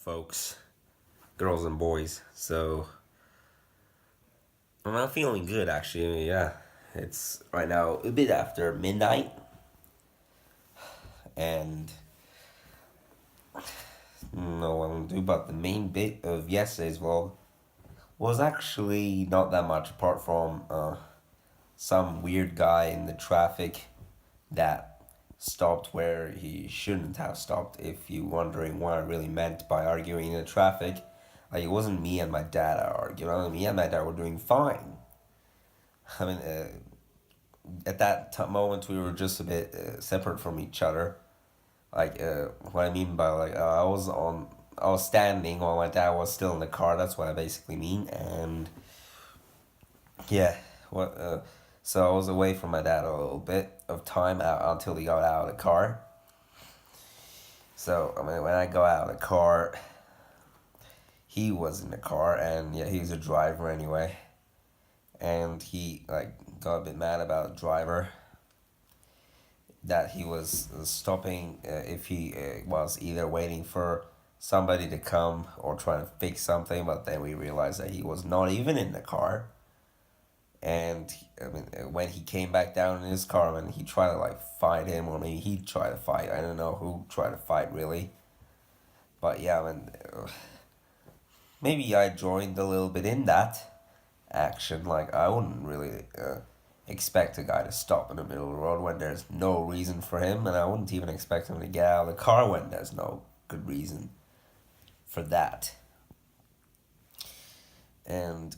folks, girls and boys. I'm feeling good actually. Yeah, it's right now a bit after midnight, and no one do. But the main bit of yesterday's vlog was actually not that much, apart from some weird guy in the traffic that stopped where he shouldn't have stopped. If you wondering what I really meant by arguing in the traffic, like it wasn't me and my dad arguing. Me and my dad were doing fine. I mean, at that moment we were just a bit separate from each other. What I mean by I was standing while my dad was still in the car. That's what I basically mean. And yeah, what so I was away from my dad a little bit of time until he got out of the car. So I mean, when I got out of the car, he was in the car, and yeah, he was a driver anyway. And he got a bit mad about the driver that he was stopping if he was either waiting for somebody to come or trying to fix something. But then we realized that he was not even in the car. And I mean, when he came back down in his car, and he tried to fight him, or maybe he tried to fight. I don't know who tried to fight really. But yeah, I mean, maybe I joined a little bit in that action. Like I wouldn't really expect a guy to stop in the middle of the road when there's no reason for him, and I wouldn't even expect him to get out of the car when there's no good reason for that. And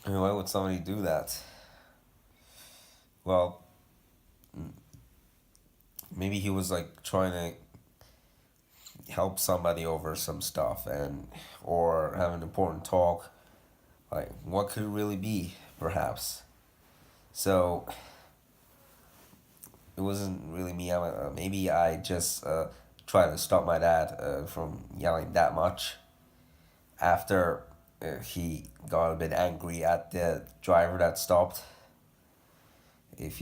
I mean, why would somebody do that? Well, maybe he was trying to help somebody over some stuff, and or have an important talk. Like what could it really be, perhaps? So it wasn't really me. Maybe I just tried to stop my dad from yelling that much after he got a bit angry at the driver that stopped. If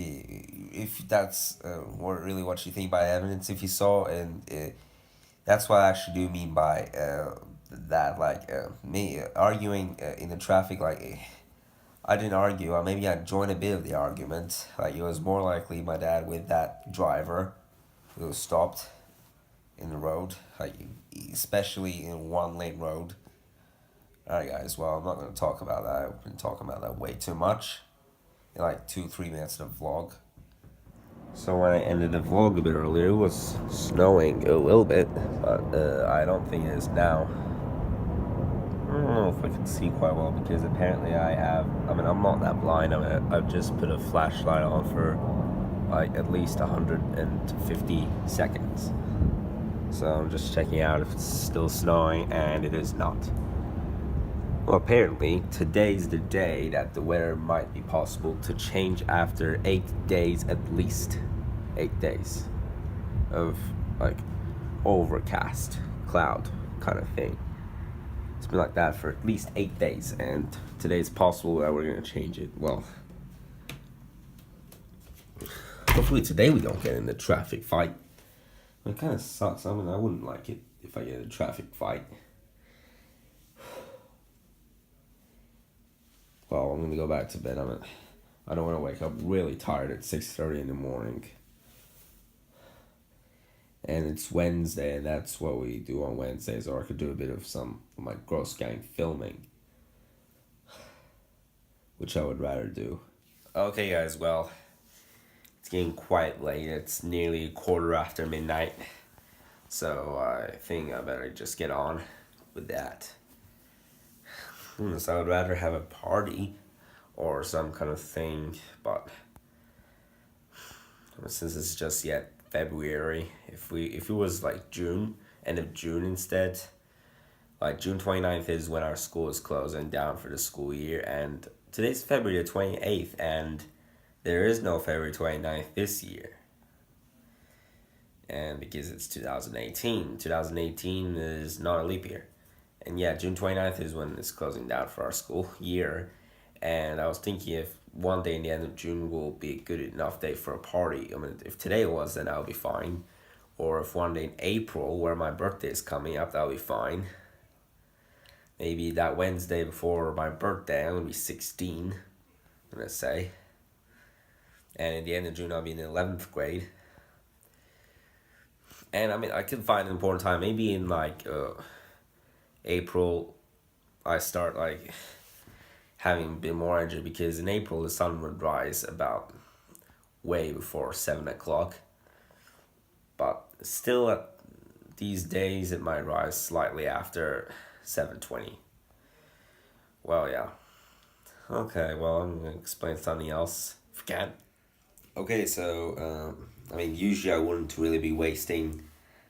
that's what you think by evidence, if you saw, and that's what I actually do mean by that. Me arguing in the traffic, I didn't argue. Or maybe I joined a bit of the argument. Like it was more likely my dad with that driver who was stopped in the road, especially in one lane road. Alright, guys. Well, I'm not gonna talk about that. I've been talking about that way too much. In 2-3 minutes of the vlog. So when I ended the vlog a bit earlier, it was snowing a little bit, but I don't think it is now. I don't know if I can see quite well because apparently I'm not that blind. I've just put a flashlight on for at least 150 seconds. So I'm just checking out if it's still snowing, and it is not. Well, apparently today's the day that the weather might be possible to change after 8 days at least. 8 days of overcast cloud kind of thing. It's been like that for at least 8 days, and today's possible that we're gonna change it. Well, hopefully today we don't get in the traffic fight. It kind of sucks. I mean, I wouldn't like it if I get in a traffic fight. Well, I'm gonna go back to bed. I don't want to wake up really tired at 6:30 in the morning. And it's Wednesday, and that's what we do on Wednesdays. Or I could do a bit of some of my Gross Gang filming, which I would rather do. Okay, guys. Well, it's getting quite late. It's nearly 1:15 midnight. So I think I better just get on with that. So I would rather have a party or some kind of thing, but since it's just yet February, if it was June, end of June instead, June 29th is when our school is closing down for the school year, and today's February the 28th, and there is no February 29th this year. And because it's 2018 is not a leap year. And yeah, June 29th is when it's closing down for our school year. And I was thinking if one day in the end of June will be a good enough day for a party. I mean, if today was, then I'll be fine. or if one day in April, where my birthday is coming up, that'll be fine. Maybe that Wednesday before my birthday, I'm gonna be 16, I'm gonna say. And in the end of June, I'll be in the 11th grade. And I mean, I can find an important time. Maybe in like April, I start like having a bit more energy, because in April the sun would rise about way before 7 o'clock. But still, at these days, it might rise slightly after 7:20. Well, yeah. Okay, well, I'm gonna explain something else if I can. Okay, so I mean, usually I wouldn't really be wasting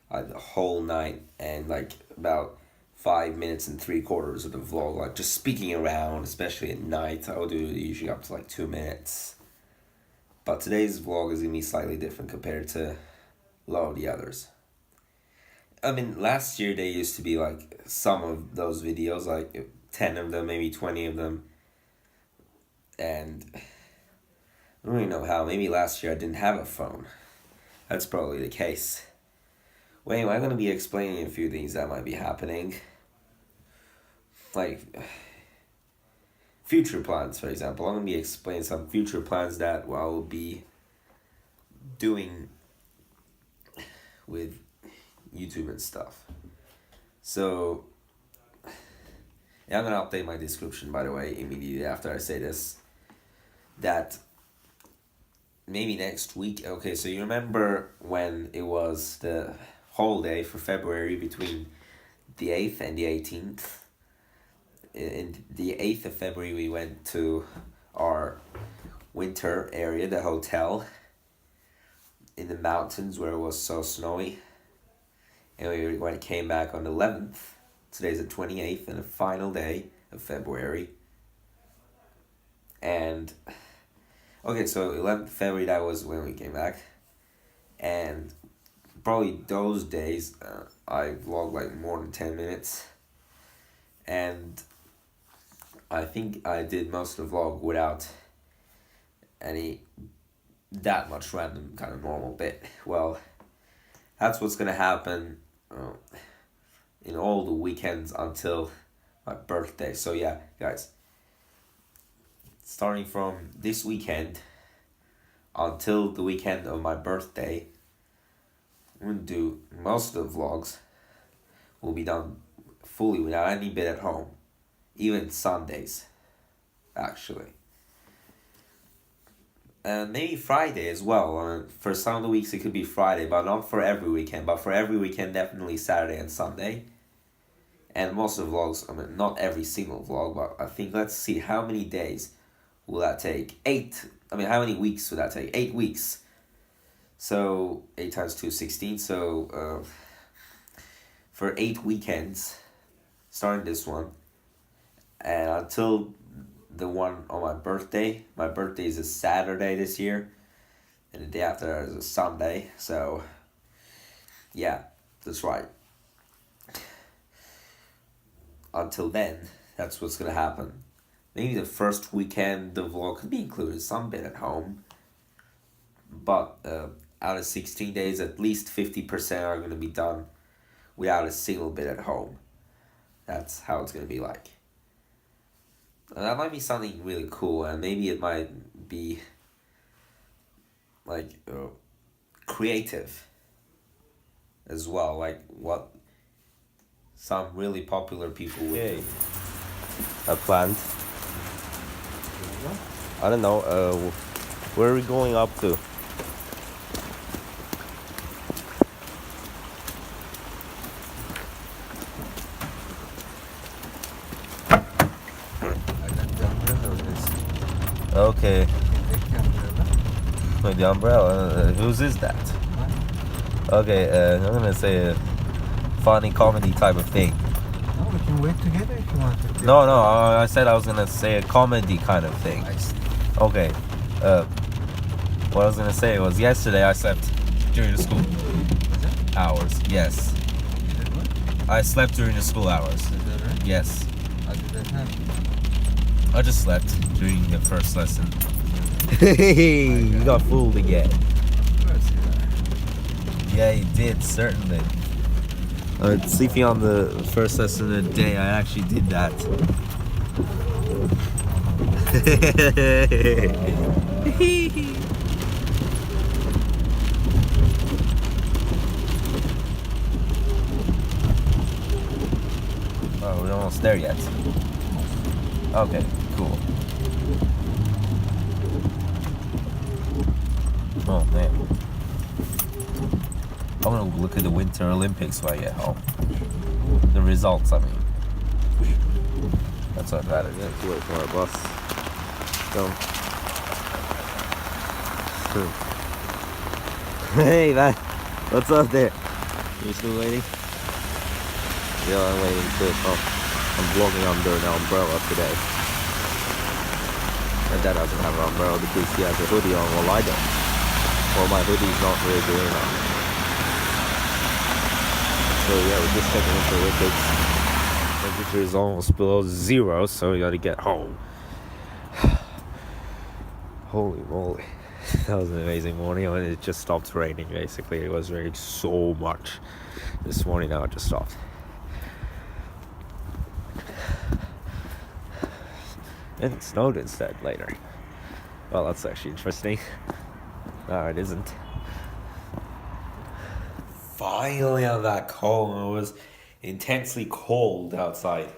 the whole night and like about 5 minutes and 3/4 of the vlog, like just speaking around, especially at night. I would do usually up to like 2 minutes. But today's vlog is gonna be slightly different compared to a lot of the others. I mean, last year they used to be like some of those videos, like 10 of them, maybe 20 of them. And I don't really know how. Maybe last year I didn't have a phone. That's probably the case. Well, anyway, I'm going to be explaining a few things that might be happening. Like, future plans, for example. I'm going to be explaining some future plans that I will be doing with YouTube and stuff. So, yeah, I'm going to update my description, by the way, immediately after I say this. That maybe next week. Okay, so you remember when it was the holiday for February between the 8th and the 18th? In the 8th of February, we went to our winter area, the hotel, in the mountains where it was so snowy. And when it came back on the 11th, today's the 28th and the final day of February. And okay, so 11th February, that was when we came back. And probably those days, I vlogged like more than 10 minutes. And I think I did most of the vlog without any that much random kind of normal bit. Well, that's what's going to happen in all the weekends until my birthday. So yeah, guys. Starting from this weekend until the weekend of my birthday, I'm going to do most of the vlogs will be done fully without any bit at home. Even Sundays, actually. And maybe Friday as well. For some of the weeks it could be Friday, but not for every weekend. But for every weekend, definitely Saturday and Sunday. And most of the vlogs, I mean, not every single vlog, but I think, let's see, how many days will that take? 8. I mean, how many weeks would that take? 8 weeks. So 8 times 2 is 16. So for 8 weekends, starting this one, and until the one on my birthday. My birthday is a Saturday this year, and the day after that is a Sunday. So yeah, that's right. Until then, that's what's gonna happen. Maybe the first weekend the vlog could be included some bit at home, but out of 16 days, at least 50% are gonna be done without a single bit at home. That's how it's gonna be like. And that might be something really cool, and maybe it might be like creative as well, like what some really popular people would do. A plant. I don't know. Where are we going up to? Okay. With the umbrella. Whose is that? Okay, I'm gonna say a funny comedy type of thing. No, we can wait together if you want to. No, I said I was gonna say a comedy kind of thing. I see. Okay. What I was gonna say was yesterday I slept during the school hours. Yes. You did what? I slept during the school hours. Is that right? Yes. How did that happen? I just slept during the first lesson. Hey, you got fooled again. Of course you Yeah, he did, certainly. Sleeping on the first lesson of the day, I actually did that. Oh, we're almost there yet. Okay, cool. Oh man. I want to look at the Winter Olympics when I get home. The results, I mean. That's what matters. We have to wait for our bus. So. Hey man, what's up there? You still waiting? Yeah, I'm waiting too. Oh, I'm vlogging under an umbrella today. My dad doesn't have an umbrella because he has a hoodie on, while I don't. Well, my hoodie's not really good enough. So yeah, we're just checking into the Olympics. Temperature is almost below 0, so we gotta get home. Holy moly. That was an amazing morning. I mean, it just stopped raining basically. It was raining so much this morning, now it just stopped. And it snowed instead later. Well, that's actually interesting. No, it isn't. Finally on that cold. It was intensely cold outside.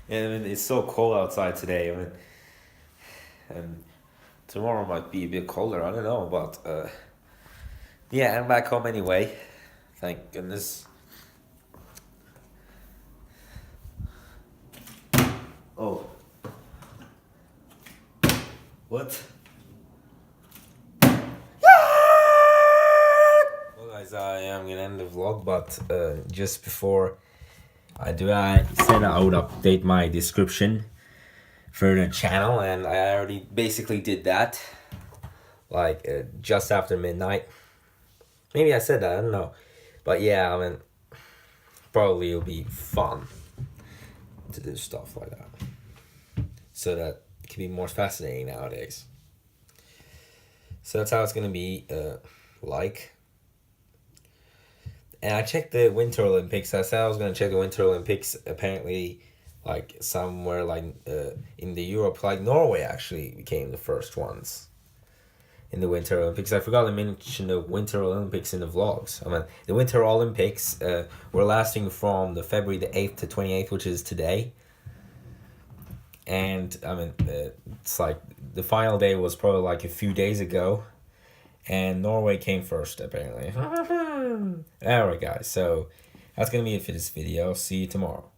And I mean, it's so cold outside today. I mean, and tomorrow might be a bit colder. I don't know, but yeah, I'm back home anyway. Thank goodness. Oh. What? Well guys, I am gonna end the vlog, but just before I do, I said I would update my description for the channel, and I already basically did that, like just after midnight. Maybe I said that, I don't know, but yeah, I mean, probably it'll be fun to do stuff like that, so that it can be more fascinating nowadays. So that's how it's gonna be like. And I checked the Winter Olympics. I said I was gonna check the Winter Olympics. Apparently, like somewhere like in the Europe, like Norway actually became the first ones in the Winter Olympics. I forgot to mention the Winter Olympics in the vlogs. I mean, the Winter Olympics were lasting from the February the 8th to 28th, which is today. And I mean, it's like the final day was probably like a few days ago, and Norway came first apparently. Alright guys, so that's gonna be it for this video. See you tomorrow.